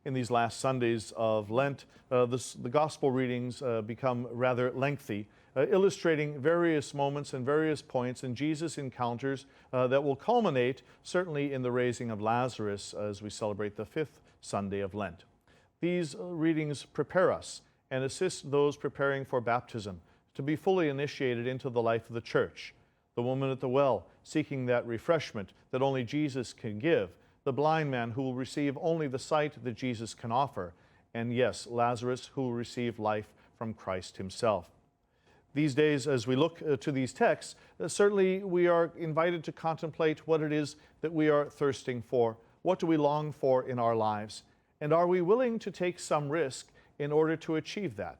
in these last Sundays of Lent, the gospel readings become rather lengthy, illustrating various moments and various points in Jesus' encounters that will culminate certainly in the raising of Lazarus as we celebrate the fifth Sunday of Lent. These readings prepare us and assist those preparing for baptism to be fully initiated into the life of the church. The woman at the well seeking that refreshment that only Jesus can give, the blind man who will receive only the sight that Jesus can offer, and yes, Lazarus who will receive life from Christ himself. These days, as we look to these texts, certainly we are invited to contemplate what it is that we are thirsting for. What do we long for in our lives? And are we willing to take some risk in order to achieve that?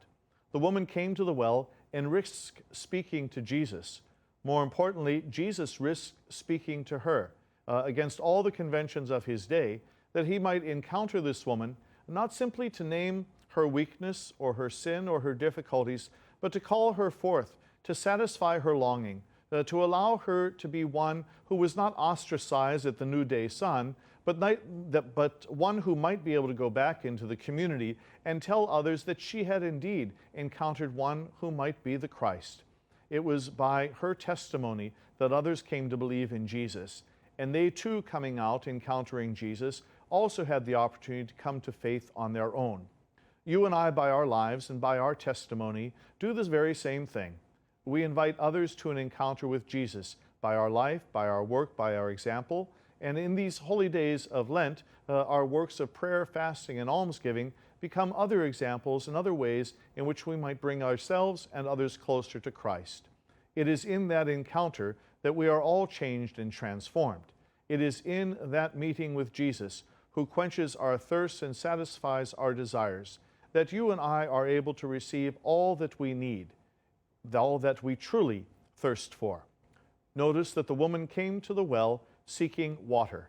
The woman came to the well and risked speaking to Jesus. More importantly, Jesus risked speaking to her against all the conventions of his day, that he might encounter this woman, not simply to name her weakness or her sin or her difficulties, but to call her forth, to satisfy her longing, to allow her to be one who was not ostracized at the New Day Sun, but one who might be able to go back into the community and tell others that she had indeed encountered one who might be the Christ. It was by her testimony that others came to believe in Jesus, and they too, coming out, encountering Jesus, also had the opportunity to come to faith on their own. You and I, by our lives and by our testimony, do this very same thing. We invite others to an encounter with Jesus by our life, by our work, by our example. And in these holy days of Lent, our works of prayer, fasting, and almsgiving become other examples and other ways in which we might bring ourselves and others closer to Christ. It is in that encounter that we are all changed and transformed. It is in that meeting with Jesus, who quenches our thirst and satisfies our desires, that you and I are able to receive all that we need, all that we truly thirst for. Notice that the woman came to the well seeking water,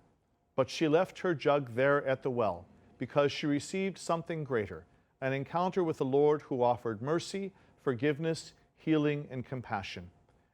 but she left her jug there at the well because she received something greater, an encounter with the Lord who offered mercy, forgiveness, healing, and compassion.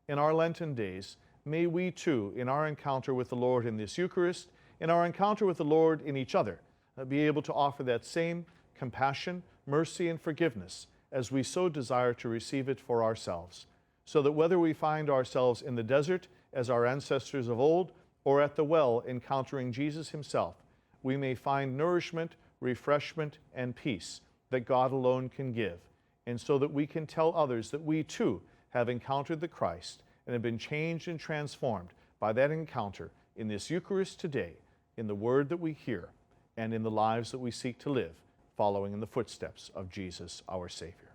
In our Lenten days, may we too, in our encounter with the Lord in this Eucharist, in our encounter with the Lord in each other, be able to offer that same compassion, mercy, and forgiveness as we so desire to receive it for ourselves, so that whether we find ourselves in the desert as our ancestors of old, or at the well encountering Jesus himself, we may find nourishment, refreshment, and peace that God alone can give, and so that we can tell others that we too have encountered the Christ and have been changed and transformed by that encounter in this Eucharist today, in the word that we hear, and in the lives that we seek to live, following in the footsteps of Jesus, our Savior.